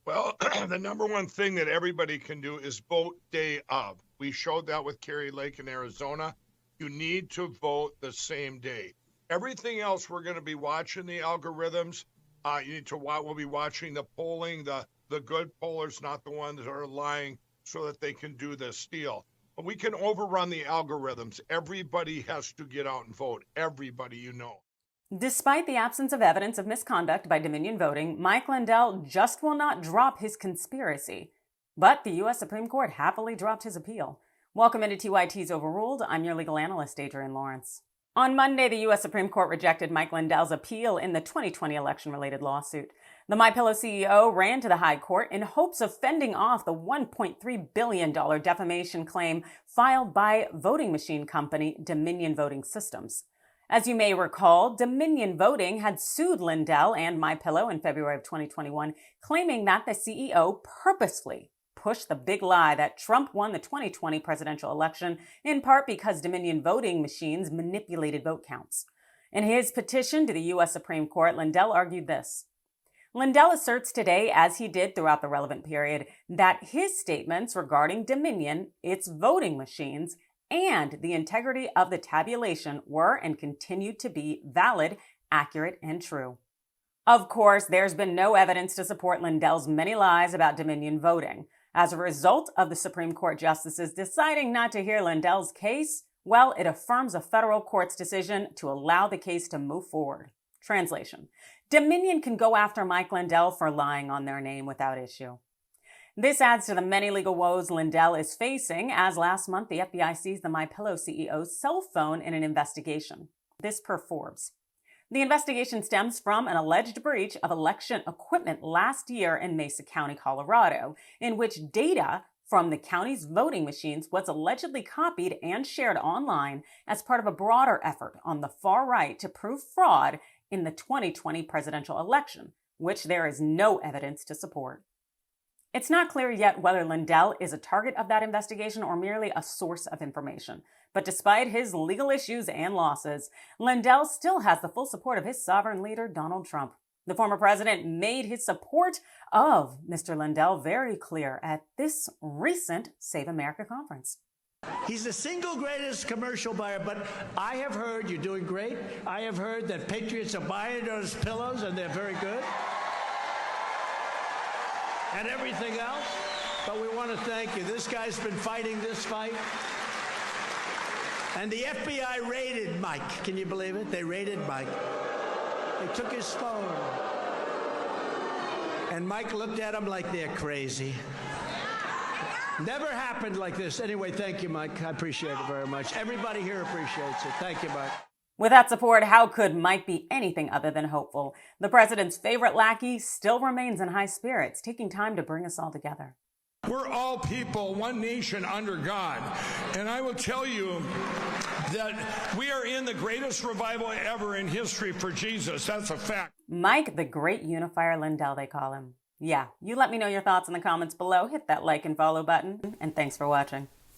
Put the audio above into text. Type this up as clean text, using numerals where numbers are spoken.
Well, the number one thing that everybody can do is vote day of. We showed that with Kerry Lake in Arizona. You need to vote the same day. Everything else, we're going to be watching the algorithms. We'll be watching the polling, the good pollers, not the ones that are lying, so that they can do the steal. But we can overrun the algorithms. Everybody has to get out and vote. Everybody, you know. Despite the absence of evidence of misconduct by Dominion Voting, Mike Lindell just will not drop his conspiracy. But the U.S. Supreme Court happily dropped his appeal. Welcome into TYT's Overruled. I'm your legal analyst, Adrienne Lawrence. On Monday, the U.S. Supreme Court rejected Mike Lindell's appeal in the 2020 election-related lawsuit. The Pillow CEO ran to the High Court in hopes of fending off the $1.3 billion defamation claim filed by voting machine company Dominion Voting Systems. As you may recall, Dominion Voting had sued Lindell and MyPillow in February of 2021, claiming that the CEO purposefully pushed the big lie that Trump won the 2020 presidential election, in part because Dominion voting machines manipulated vote counts. In his petition to the U.S. Supreme Court, Lindell argued this. Lindell asserts today, as he did throughout the relevant period, that his statements regarding Dominion, its voting machines, and the integrity of the tabulation were and continue to be valid, accurate, and true. Of course, there's been no evidence to support Lindell's many lies about Dominion voting. As a result of the Supreme Court justices deciding not to hear Lindell's case, well, it affirms a federal court's decision to allow the case to move forward. Translation: Dominion can go after Mike Lindell for lying on their name without issue. This adds to the many legal woes Lindell is facing, as last month the FBI seized the MyPillow CEO's cell phone in an investigation. This per Forbes. The investigation stems from an alleged breach of election equipment last year in Mesa County, Colorado, in which data from the county's voting machines was allegedly copied and shared online as part of a broader effort on the far right to prove fraud in the 2020 presidential election, which there is no evidence to support. It's not clear yet whether Lindell is a target of that investigation or merely a source of information. But despite his legal issues and losses, Lindell still has the full support of his sovereign leader, Donald Trump. The former president made his support of Mr. Lindell very clear at this recent Save America conference. He's the single greatest commercial buyer, but I have heard you're doing great. I have heard that patriots are buying those pillows, and they're very good. And everything else. But we want to thank you. This guy's been fighting this fight. And the FBI raided Mike. Can you believe it? They raided Mike. They took his phone. And Mike looked at him like they're crazy. Never happened like this. Anyway, thank you, Mike. I appreciate it very much. Everybody here appreciates it. Thank you, Mike. With that support, how could Mike be anything other than hopeful? The president's favorite lackey still remains in high spirits, taking time to bring us all together. We're all people, one nation under God. And I will tell you that we are in the greatest revival ever in history for Jesus. That's a fact. Mike, the great unifier Lindell, they call him. Yeah, you let me know your thoughts in the comments below. Hit that like and follow button. And thanks for watching.